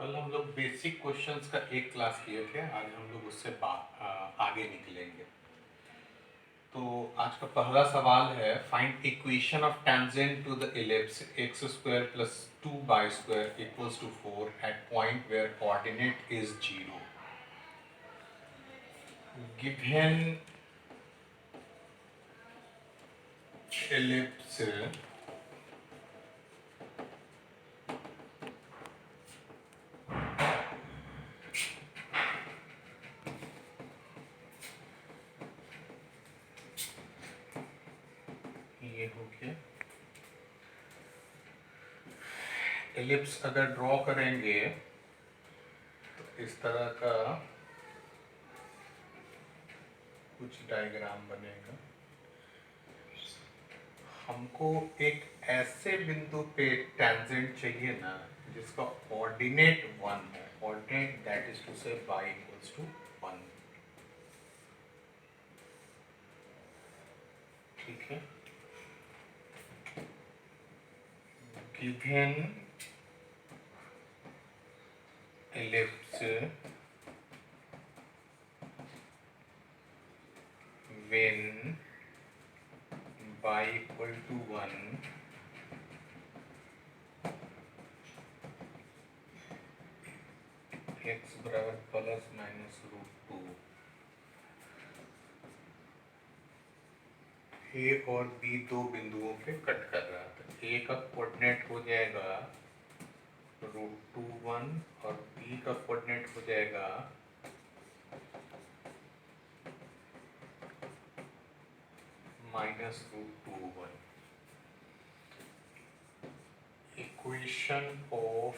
कल हम लोग बेसिक क्वेश्चंस का एक क्लास किए थे। आज हम लोग उससे आगे निकलेंगे। तो आज का पहला सवाल है, find equation of tangent to the ellipse x square plus 2y square equals to 4 at point where coordinate is 0। Given ellipse ये हो गया। एलिप्स अगर ड्रॉ करेंगे तो इस तरह का कुछ डायग्राम बनेगा। हमको एक ऐसे बिंदु पे टेंजेंट चाहिए ना जिसका ऑर्डिनेट 1 है, ऑर्डिनेट दैट इज टू से y इक्वल्स टू 1। ठीक है। Given ellipse when y equal to 1 x बराबर प्लस माइनस रूट 2, ए और बी दो बिंदुओं पे कट कर रहा था। ए का कोऑर्डिनेट हो जाएगा रूट 2 1 और बी का कोऑर्डिनेट हो जाएगा minus root 2 1। Equation of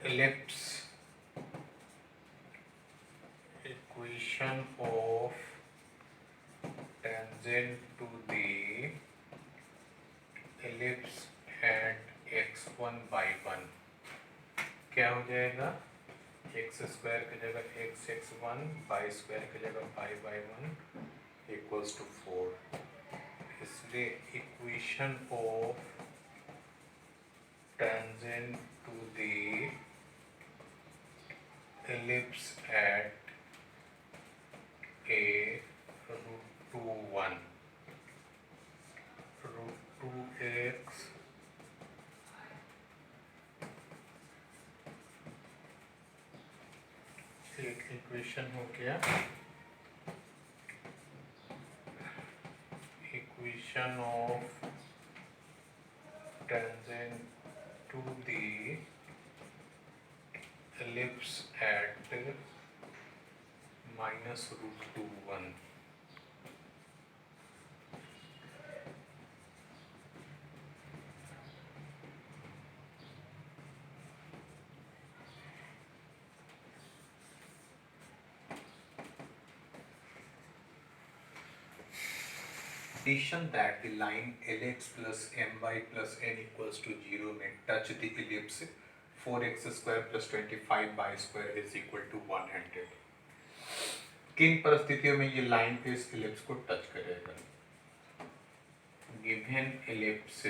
ellipse, equation of tangent to the ellipse at x1 by 1 क्या हो जाएगा? एक्स स्क्वायर की जगह एक्स एक्स 1, वाई स्क्वायर की जगह वाई बाई 1 इक्वल्स टू 4। इसलिए equation of tangent to the ellipse at a root 2 1 root 2x एक equation हो गया। Equation of tangent to the ellipse at minus root 2 1। Condition that the line lx plus my plus n equals to 0 may touch the ellipse 4x square plus 25y square is equal to 100। किन परिस्थितियों में ये line इस ellipse को touch करेगा? Given ellipse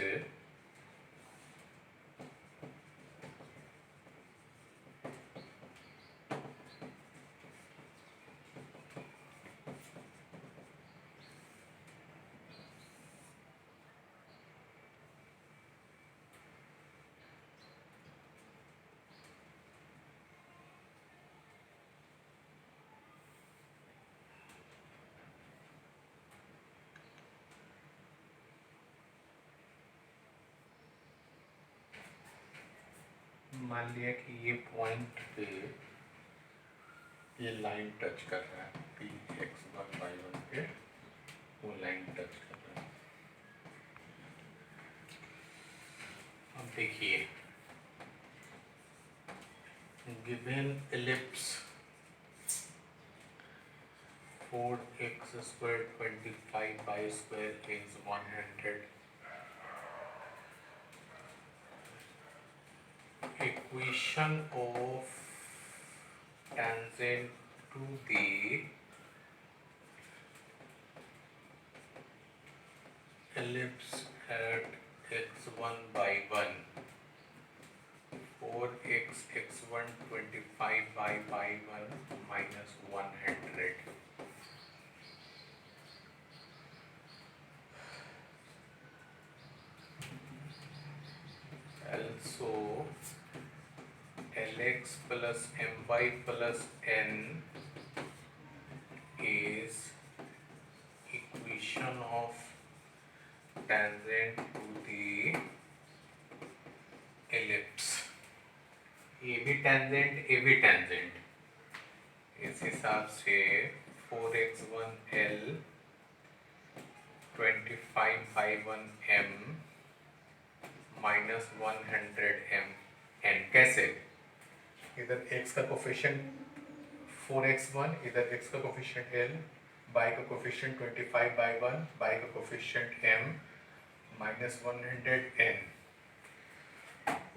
मान लिया कि ये पॉइंट पे ये लाइन टच कर रहा है, पी एक्स 1 वाई 1 पे वो लाइन टच कर रहा है। अब देखिए, given ellipse 4x square 25y square is 100। Equation of tangent to the ellipse at x1 by 1 4x x1 25 by y1 minus 100. Also Lx plus my plus n is equation of tangent to the ellipse. ये भी tangent, ये भी tangent. इस हिसाब से 4x1l 25 by 1m minus 100m n. कैसे? इधर x का कोफिशिएंट 4x1, इधर x का कोफिशिएंट l, y का कोफिशिएंट 25 by 1, y का कोफिशिएंट m minus 100n.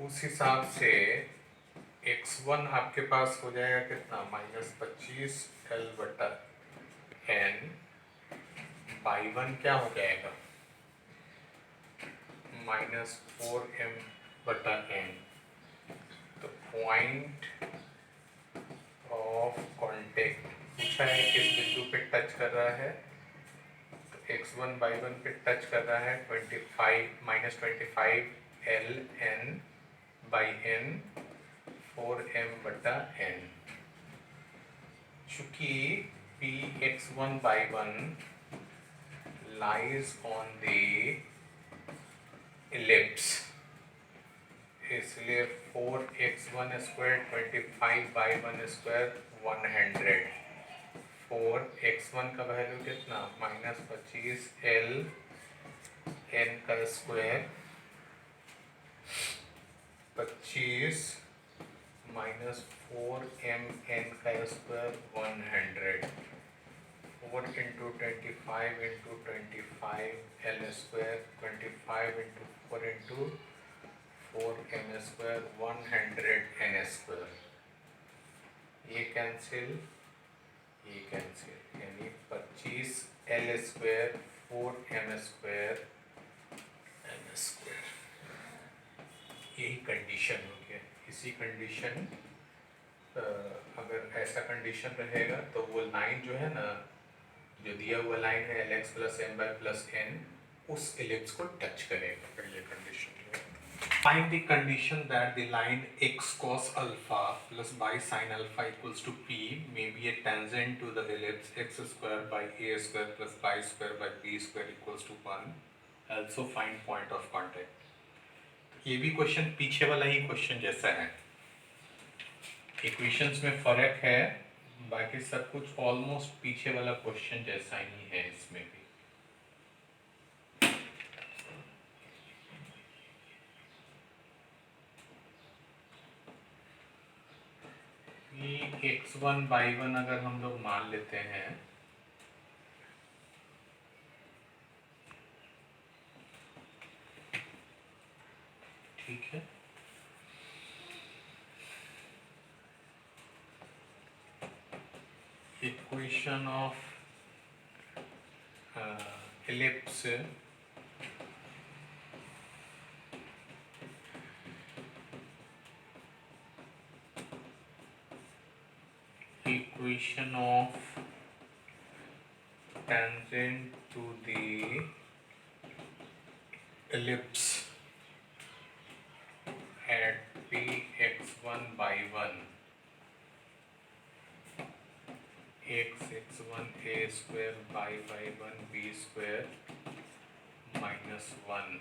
उस हिसाब से x1 आपके पास हो जाएगा कितना? माइनस 25 l बटा n. y1 क्या हो जाएगा? माइनस 4m बटा n. तो पॉइंट ऑफ कांटेक्ट पूछा है किस बिंदु पे टच कर रहा है, तो x1 y1 पे टच कर रहा है 25 minus 25 l n by n 4m बटा n. चूंकि p x1 y1 lies on the ellipse, इसलिए 4x1 square 25 by 1 square 100. 4x1 का वैल्यू कितना? माइनस 25 l n का स्क्वायर 25 माइनस 4m n का square 100. 4 into 25 into 25 l square 25 into 4 into 4m square 100 n square. ये cancel, ये cancel, यानी 25 l square 4m square n square. यही condition हो गया. इसी कंडीशन अगर ऐसा कंडीशन रहेगा तो वो लाइन जो है ना, जो दिया हुआ लाइन है Lx plus m by plus n, उस एलिप्स को टच करेगा. पहले condition find the condition that the line x cos alpha plus y sin alpha equals to p may be a tangent to the ellipse x square by a square plus y square by b square equals to 1. Also find point of contact. ये भी question पीछे वाला ही question जैसा है. Equations में फर्क है, बाकी सब कुछ ऑलमोस्ट पीछे वाला क्वेश्चन जैसा ही है. इसमें भी x1 y1 अगर हम लोग मान लेते हैं, ठीक है, equation of ellipse equation of tangent to the ellipse at p x1 by 1 x1 a square by 1 b square minus 1.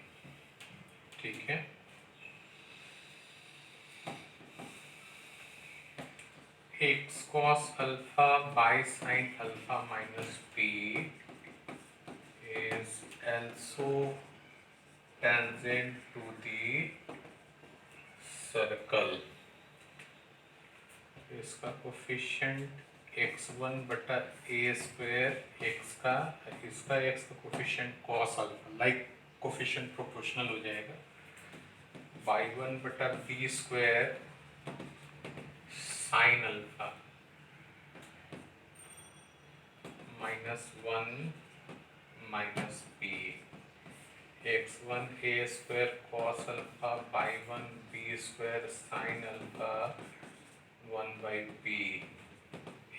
ठीक है. x cos alpha by sin alpha minus p is also tangent to the circle. इसका coefficient x1 बटा a square x का, इसका x का coefficient cos alpha, like coefficient proportional हो जाएगा. y1 बटा b square sin alpha minus 1 minus p x1 a square cos alpha by 1 b square sin alpha 1 by b,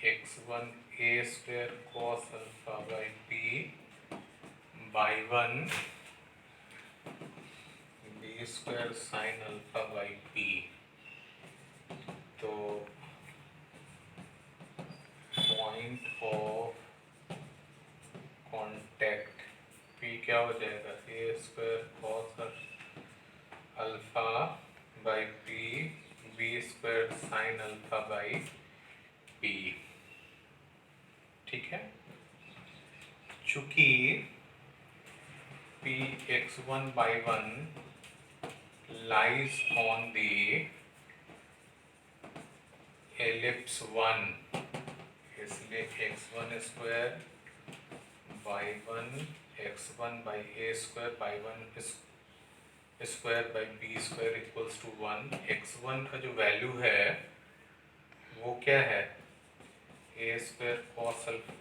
x1 a square cos alpha by b by 1 b square sin alpha by b. तो point of contact p क्या हो जाएगा, a square cos alpha by p b square sine alpha by p। ठीक है, चूंकि p x1 by 1 lies on the ellipse 1, इसलिए x1 square by 1 x1 by a square by 1 square by b square equals to 1। x1 का जो value है वो क्या है, a square cos alpha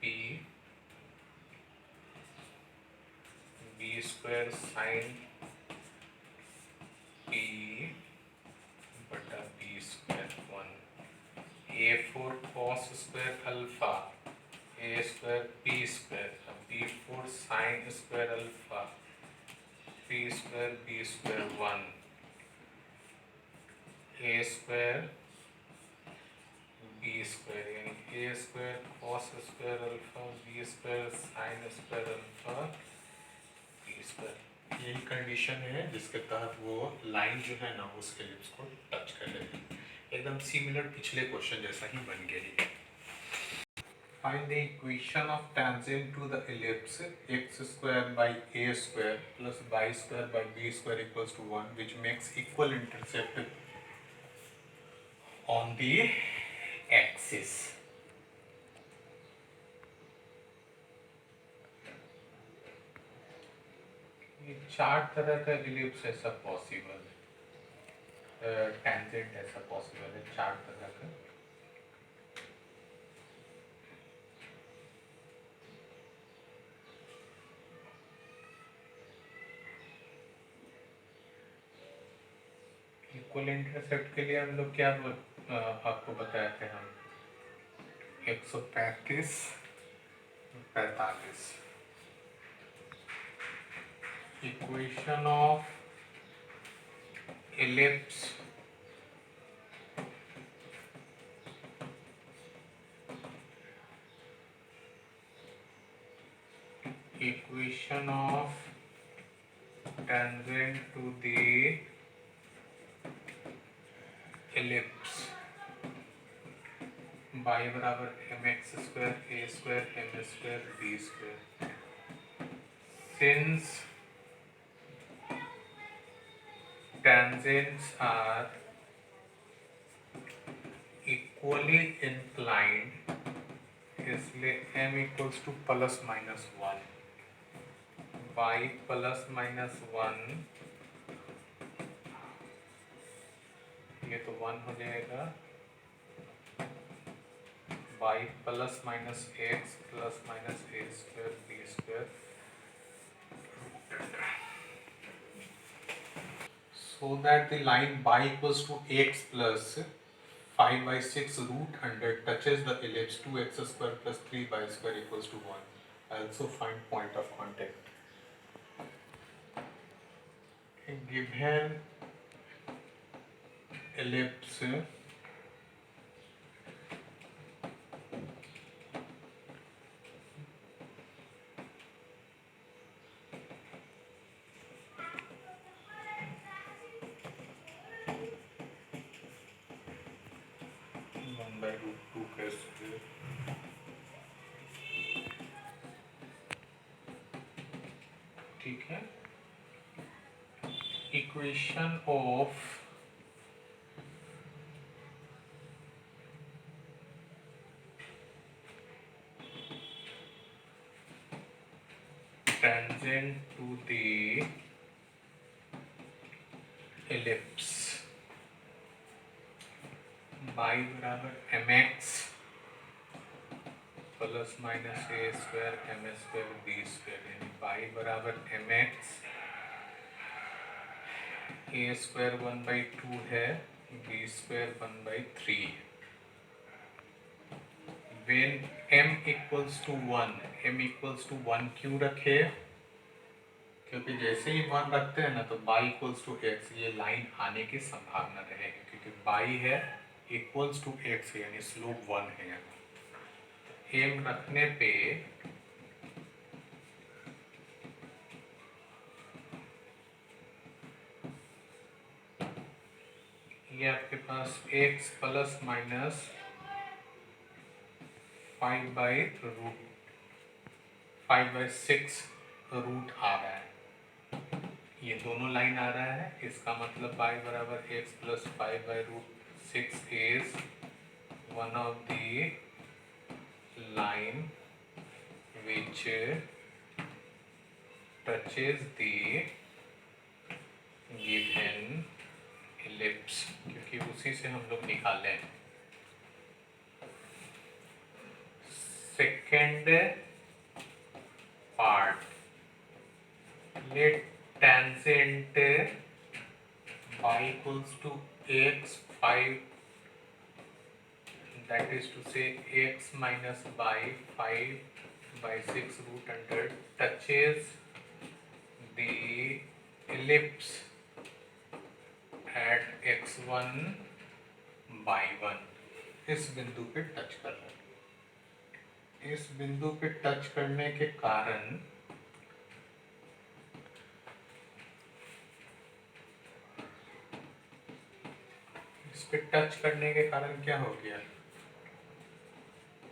p b square sine p बटा b square 1, a4 cos square alpha a square p square, b4 sine square alpha p square b square 1, a square b square यानी a square cos square alpha b square sine square alpha b square. यही condition है जिसके तहत वो line जो है ना उस एलिप्स को टच कर लेगी। एकदम सिमिलर पिछले क्वेश्चन जैसा ही बन गया है। Find the equation of tangent to the ellipse x square by a square plus y square by b square equals to 1, which makes equal intercept on the axis. ये चार तरह का इलिप्स ऐसा पॉसिबल है, टेंजेंट ऐसा possible है, चार तरह का। इक्वल इंटरसेप्ट के लिए हम लोग क्या आपको बताए थे, हम 135 45 equation of ellipse equation of tangent to the ellipse y बराबर mx square a square m square b square. Since tangents are equally inclined, इसलिए m equals to plus minus 1, y plus minus 1, ये तो 1 हो जाएगा, y plus minus x plus minus a square b square, so that the line y equals to x plus 5 by 6 root 100 touches the ellipse 2x square plus 3y square equals to 1. I also find point of contact. A given ellipse by root 2 का square, ठीक है। Equation of tangent to the ellipse y बराबर mx plus minus ए square M square B square, यानी बाई बराबर M X, A square 1/2 है, B square 1/3 है। When m equals to 1, m equals to 1 क्यों रखे? क्योंकि जैसे ही 1 रखते हैं ना तो y equals to x, ये लाइन आने की संभावना रहेगी, क्योंकि y है equals to x यानी स्लोप 1 है यहाँ। m रखने पे ये आपके पास x प्लस माइनस 5/6 रूट आ रहा है, ये दोनों लाइन आ रहा है। इसका मतलब y बराबर x plus 5/√6 is one of the line which touches the given ellipse, क्योंकि उसी से हम लोग निकाले। Second part, let tangent y equals to x 5, that is to say x minus y 5/6 root under touches the ellipse at x1 by 1, इस बिंदु पे touch कर रहा है। इस बिंदु पे टच करने के कारण क्या हो गया?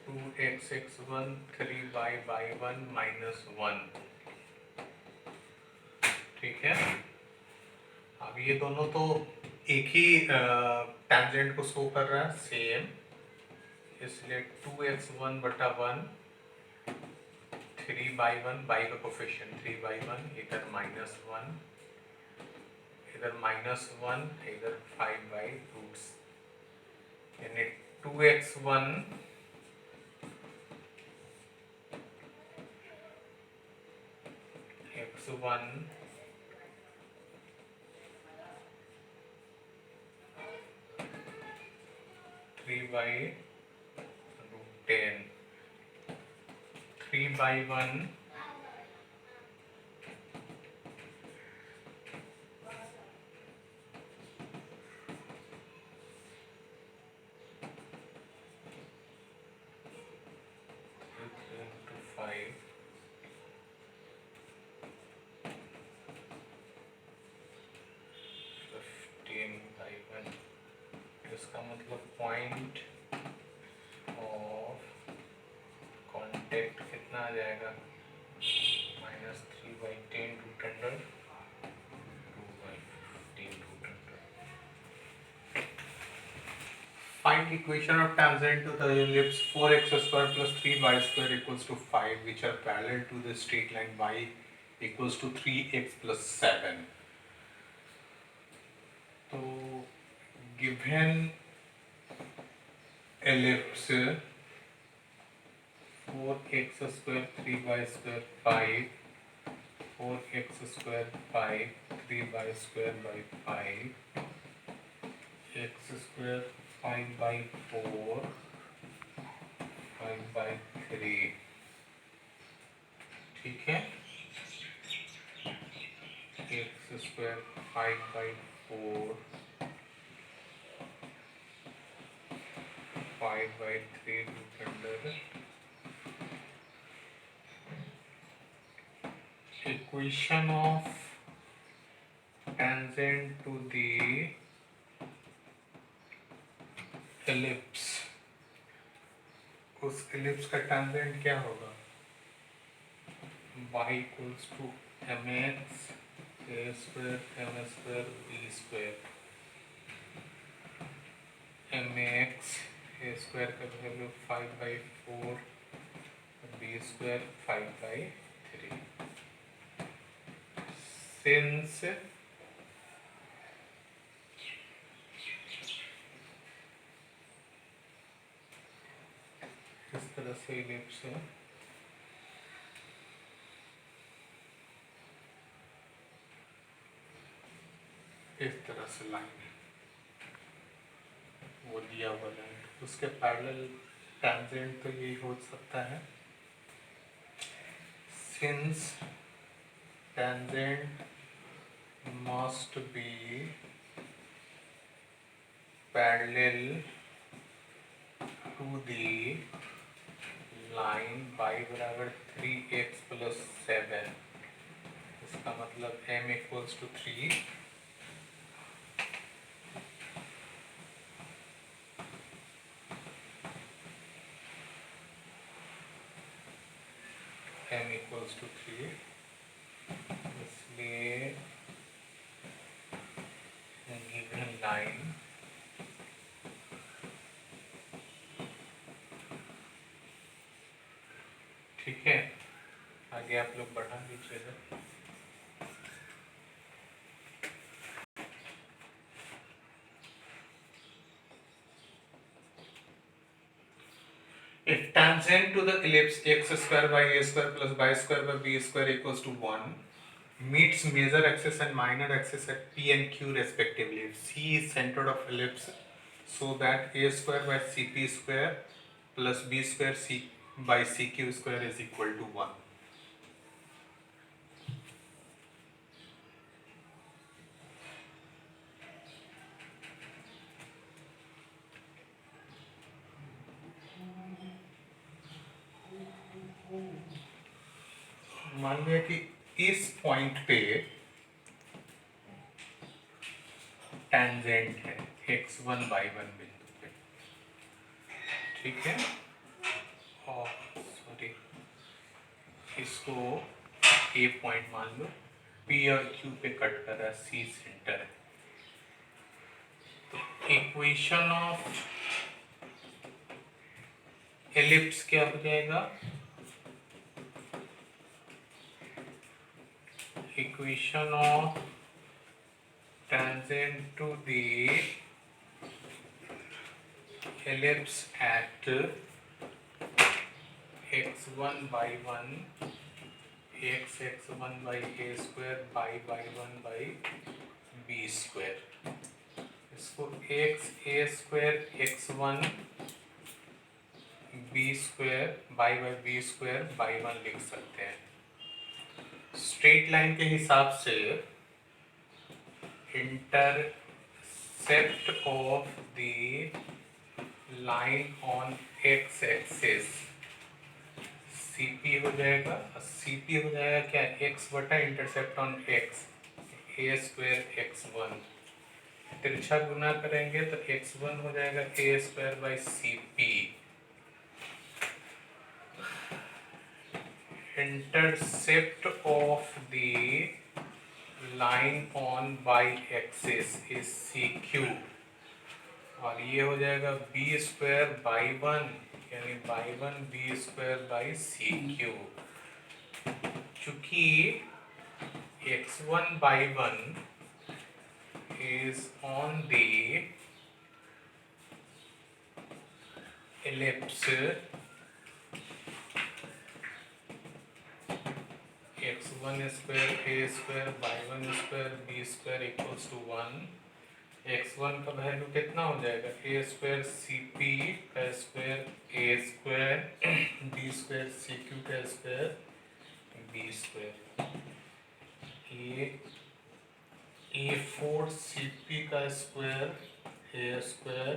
2x(x1) 3y(y1) -1, ठीक है। अब ये दोनों तो एक ही टैंजेंट को शो कर रहा है, सेम, इसलिए 2x1/1 3y1, y का कोफिशिएंट 3y1, इधर -1, इधर -1, इधर 5/√6, यानी 2x1 x1 3/√10, 3/1 इसका मतलब पॉइंट ऑफ कांटेक्ट कितना आ जाएगा? -3/10 root under 2/15 root under. Find equation of tangent to the ellipse 4x² plus 3y² equals to 5, which are parallel to the straight line y equals to 3x plus 7. तो given ellipse 4x² 3y² 5, 4x² 5 3y² by 5, x² 5/4 5/3, ठीक है। x² 5/4 5/3 root under equation of tangent to the ellipse, उस ellipse का tangent क्या होगा? y equals to mx a square m square b square, mx a square का value 5/4, b square 5/3। Since इस तरह से इलिप्स है, इस तरह से लाइन वो दिया हुआ लाइन, उसके पैरेलल टेंजेंट तो यही हो सकता है। Since tangent must be parallel to the line y बराबर 3x प्लस 7, इसका मतलब m equals to 3, m equals to 3, इसलिए गिवन लाइन ठीक है। आगे आप लोग बढ़ा दीजिएगा। If tangent to the ellipse x square by a square plus y square by b square equals to 1 meets major axis and minor axis at P and Q respectively. If C is center of ellipse so that a square by cp square plus b square c by cq square is equal to 1. मान लिया कि इस point पे tangent है x1 y1 बिंदु पे, ठीक है, और सॉरी इसको ए पॉइंट मान लो, P और Q पे कट कर रहा है, C सेंटर है, तो इक्वेशन ऑफ एलिप्स क्या हो जाएगा, equation of tangent to the ellipse at x1 y1 x1 by a square by y1 by b square, इसको x a square x1 b square by b square by 1 लिख सकते हैं। Straight line के हिसाब से intercept of the line on x axis CP हो जाएगा, CP हो जाएगा क्या, x बटा intercept on x a square x1, तिरछा गुना करेंगे तो x1 हो जाएगा a square by CP, intercept of the line on y axis is CQ, और ये हो जाएगा b स्क्वायर बाई 1 यानी by 1 b square by CQ। चूंकि x1 by 1 is on the ellipse x1 square a square by 1 square b square equals to 1, x1 का value कितना हो जाएगा, a स्क्वायर cp का square a square b square cq का square b square, ये a4 cp का square a square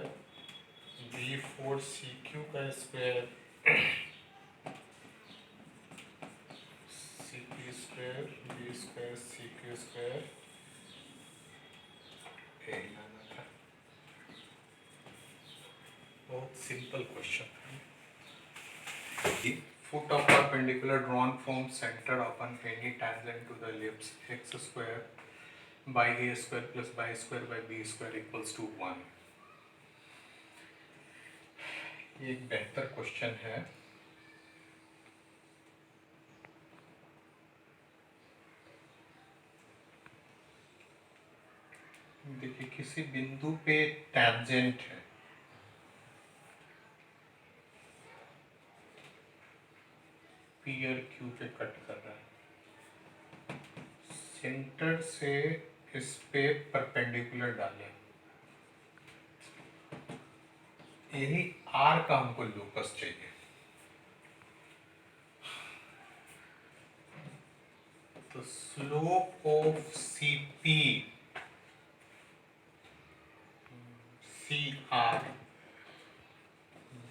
b4 cq का square cp square b square cq square, बहुत सिंपल क्वेश्चन है। Foot of perpendicular drawn from center upon any tangent to the ellipse x square by a square plus y square by b square equals to 1। ये एक बेहतर question है। देखिए किसी बिंदु पे टेंजेंट है, सेंटर से इस पे परपेंडिकुलर डालें, यही आर का हमको लोकस चाहिए। तो slope of CP C R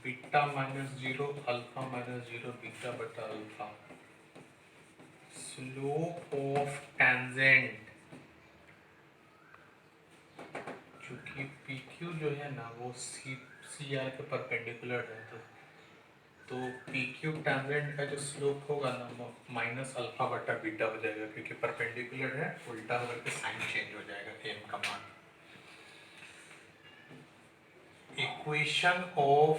beta minus zero alpha minus zero beta बटा अल्फा, स्लोप ऑफ टेंजेंट, चूंकि पी क्यू जो है ना वो सी आर के परपेंडिकुलर है, तो पी क्यू टेंजेंट का जो स्लोप होगा ना माइनस अल्फा बटा बीटा हो जाएगा, क्योंकि परपेंडिकुलर है, उल्टा होकर के साइन चेंज हो जाएगा एम का मान। Equation of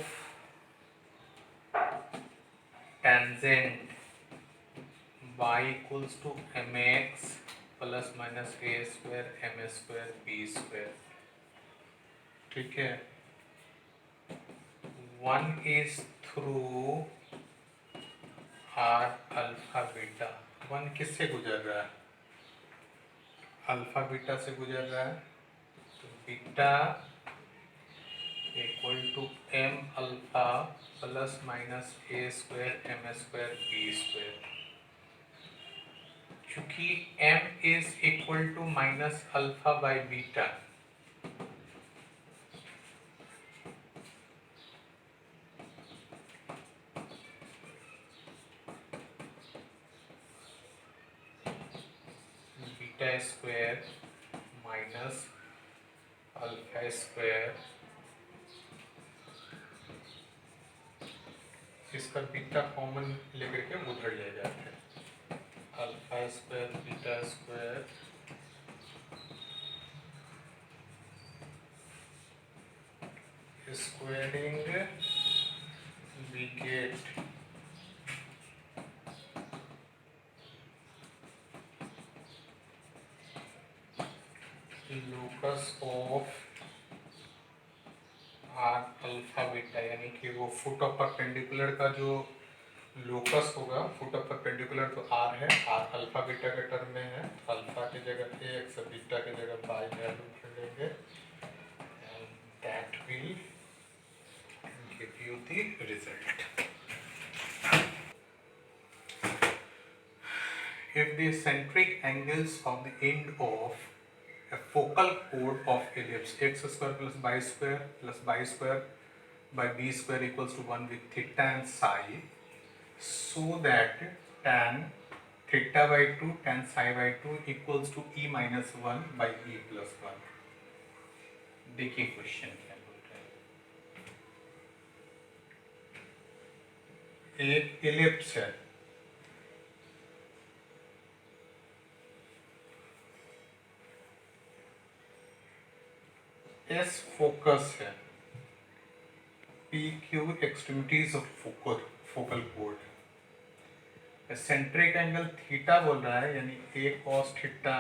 tangent y equals to m x plus minus A square M square B square, ठीक है। One is through R alpha beta, one किससे गुजर रहा है? अल्फा बीटा से गुजर रहा है, तो beta equal to m alpha plus minus A square M square B square. चूंकि m is equal to minus alpha by beta, beta square minus alpha square, इसका बीटा कॉमन लेकर के उधर ले जाते हैं, alpha square beta square squaring we get locus of r alpha beta, यानी कि वो फुट ऑफ परपेंडिकुलर का जो लोकस होगा, फुट ऑफ परपेंडिकुलर तो r है, r अल्फा बीटा के टर्म में है, अल्फा की जगह x, बीटा की जगह बाई वैल्यू कर लेंगे, and that will give you the result. If the centric angles of the end of a focal chord of ellipse x square plus y square by b square equals to 1 with theta and psi, so that tan theta by 2 tan psi by 2 equals to e minus 1 by e plus 1। देखिए question क्या बोल रहे हैं। एक ellipse है, S focus है, P Q extremities of focal कोड, centric angle theta बोल रहा है, यानी A cos theta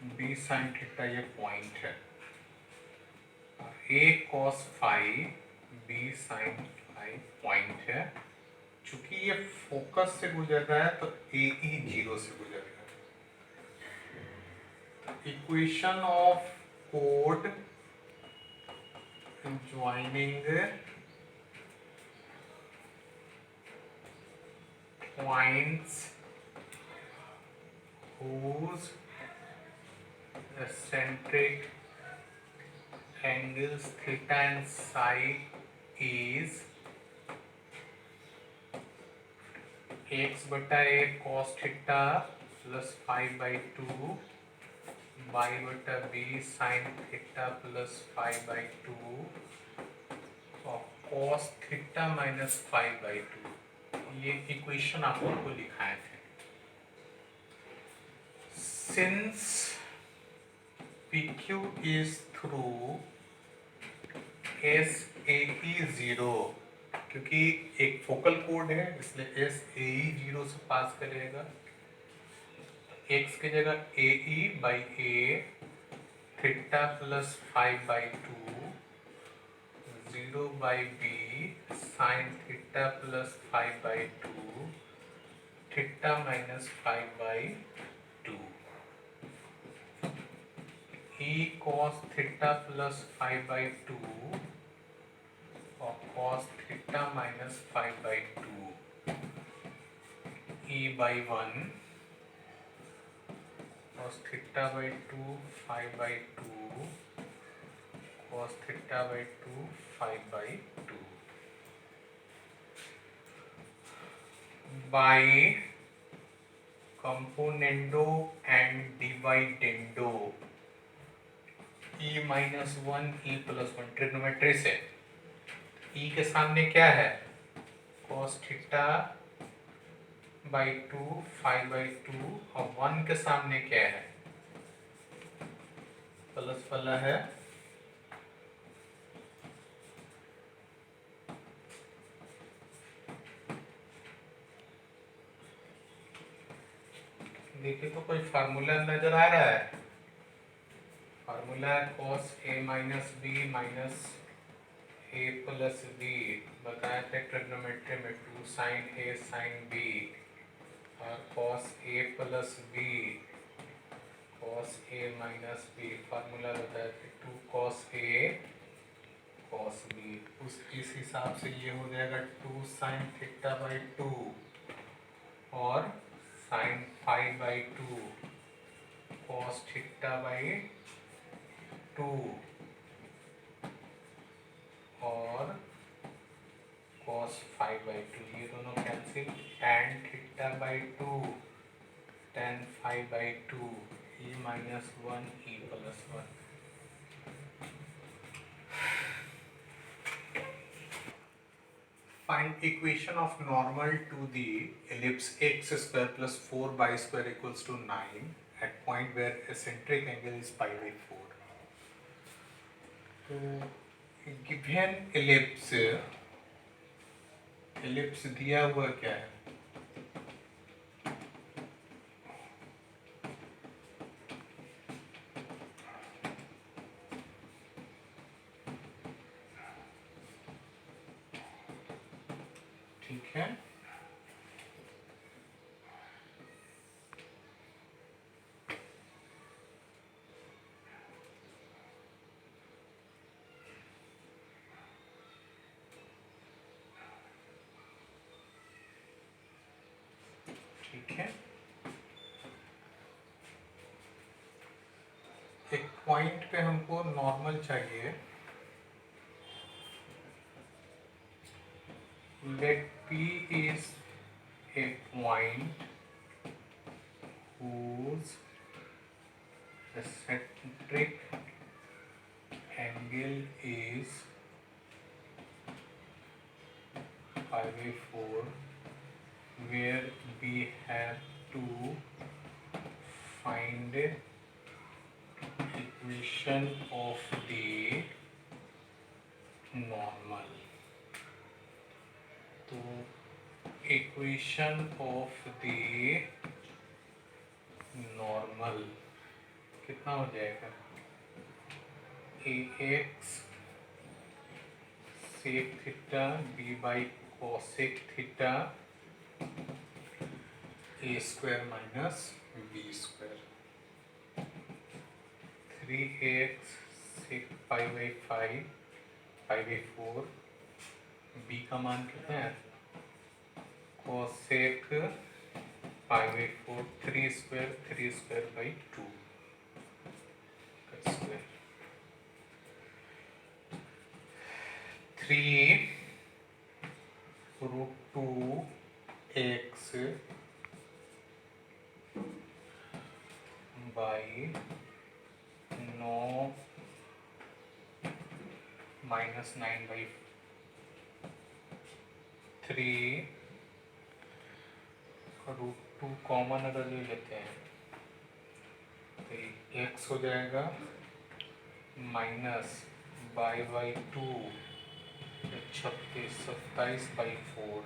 B sine theta ये पॉइंट है, A cos phi B sine phi point है। चूंकि ये फोकस से गुजर रहा है तो ए ई जीरो से गुजर रहा है। Equation of code joining points whose eccentric angles theta and psi is x बटा a cos theta plus phi by 2 y बटा b sin theta plus phi by 2 और cos theta minus phi by 2, ये equation आप लोगों को लिखाए थे। Since PQ is through SAE 0, क्योंकि एक फोकल कोड है इसलिए SAE 0 से पास करेगा, x की जगह AE by A theta plus 5 by 2 0 by B sine theta plus 5 by 2 theta minus 5 by 2। e cos theta plus 5/2 और cos theta minus 5/2 e by 1 cos theta by 2 5/2 cos theta by 2 5/2 by componendo and dividendo e minus 1 e plus 1 trigonometry से e के सामने क्या है cos theta by 2 5/2 और 1 के सामने क्या है प्लस वाला है देखिए तो कोई फार्मूला नजर आ रहा है फार्मूला है cos a minus b minus a plus b बताया था ट्रिग्नोमेट्री में 2 sin a sin b और cos a plus b cos a minus b formula बताया था 2 cos a cos b इस हिसाब से ये हो जाएगा 2 sin थीटा बाई 2 और sin 5/2 cos थीटा बाई 2 और cos 5/2 ये दोनों cancel tan theta by 2 tan 5/2 e minus 1 e plus 1 Find equation of normal to the ellipse x square plus 4y square equals to 9 at point where eccentric angle is pi/4. तो given ellipse दिया हुआ क्या है ठीक है ठीक है एक पॉइंट पे हमको नॉर्मल चाहिए let P is a point whose eccentric angle is pi/4 where we have to find equation of the normal तो इक्वेशन ऑफ द नॉर्मल कितना हो जाएगा ax sec theta b by cosec theta a square minus b square 3ax sec pi/4 b का मान कितना है cosec pi/4 3 square by 2 का square 3 √2 x by 9 minus 9/3 √2 common अगर ले लेते हैं तो x हो जाएगा माइनस बाई 2 36 27/4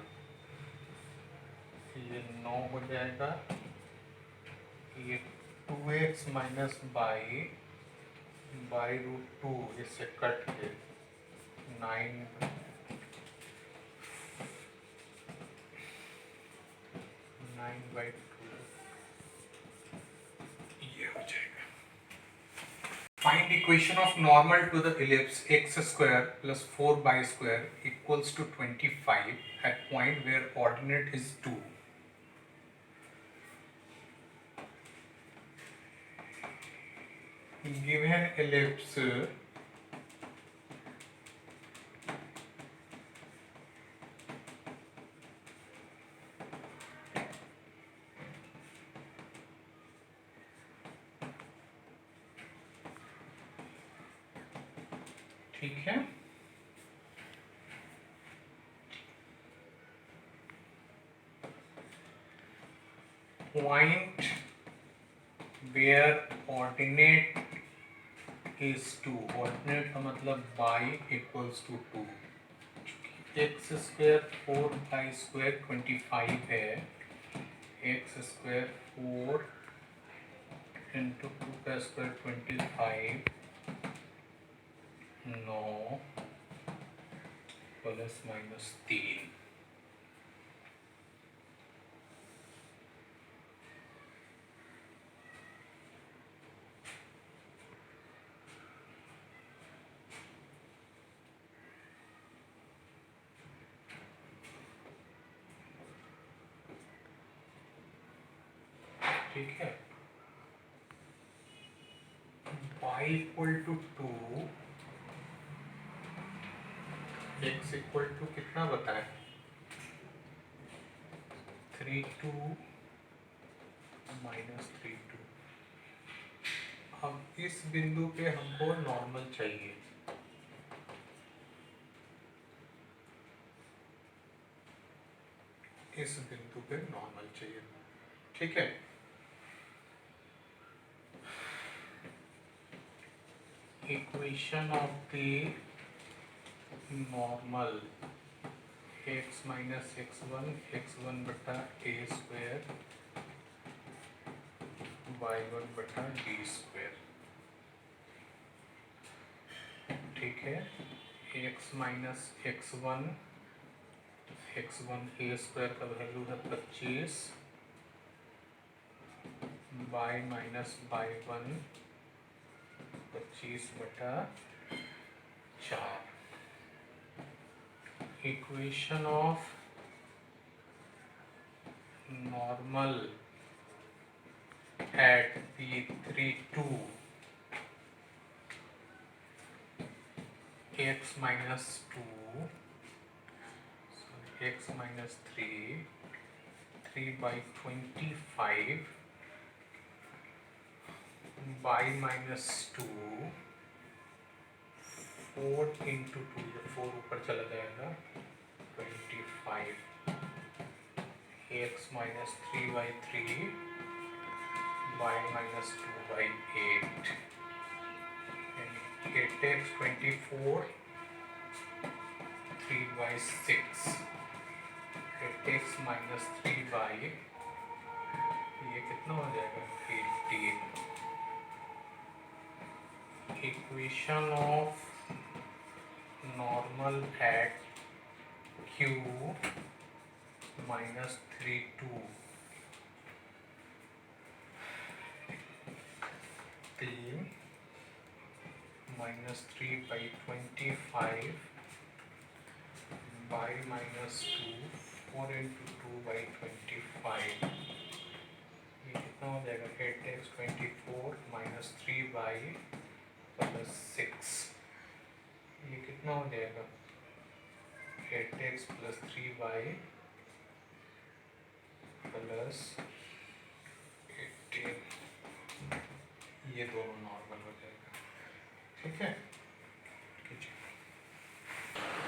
ये 9 हो जाएगा ये 2x माइनस बाई √2 इससे कट के 9 9/2 ये हो जाएगा find equation of normal to the ellipse x square plus 4y square equals to 25 at point where ordinate is 2. Given ellipse ठीक है, point where ordinate is 2, ordinate का मतलब y equals to 2, x square 4y square 25 है, x square 4 into 2 का square 25 9 plus minus 3, ठीक है। y equal to 2, x equal to कितना बताएं, 3 2 माइनस 3 2। अब इस बिंदु पे हमको नॉर्मल चाहिए, इस बिंदु पे नॉर्मल चाहिए, ठीक है। Equation of the normal x minus x1 बटा a स्क्वायर y1 बटा d स्क्वायर, ठीक है। x minus x1 a square का वैल्यू है 25, y माइनस y1 25 बटा 4। Equation of normal at P3 2, x minus 2, sorry, x minus 3 by 25, y minus 2, 4 into 2, 4 ऊपर चला जाएगा, 25, x minus 3 by 3, y minus 2 by 8, and 8x 24, 3 by 6, 8x minus 3 by, ये कितना हो जाएगा, 18। Equation of normal at q minus 3 2, 3 minus 3 by 25, y minus 2, 4 into 2 by 25, ये कितना हो जाएगा, 8x 24 minus 3y plus 6, ये कितना हो जाएगा, 8x plus 3y plus 18, ये दोनों नॉर्मल हो जाएगा, ठीक है।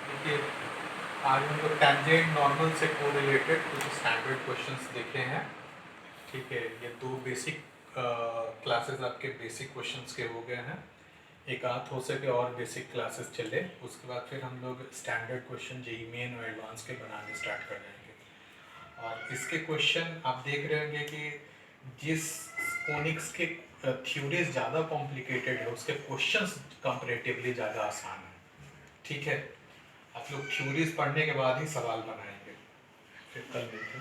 देखिए आज हम लोग टेंजेंट नॉर्मल से कोरिलेटेड कुछ स्टैंडर्ड क्वेश्चंस देखे हैं, ठीक है। ये दो बेसिक क्लासेस आपके बेसिक क्वेश्चंस के हो गए हैं, एक आध हो सके और बेसिक क्लासेस चले, उसके बाद फिर हम लोग स्टैंडर्ड क्वेश्चन जेईई मेन और एडवांस के बनाने स्टार्ट कर देंगे। और इसके क्वेश्चन आप देख रहे होंगे कि जिस कोनिक्स के थ्योरीज ज़्यादा कॉम्प्लिकेटेड है उसके क्वेश्चंस कंपैरेटिवली ज़्यादा आसान है, ठीक है। आप लोग थ्योरीज पढ़ने के बाद ही सवाल बनाएंगे, फिर कल देखें।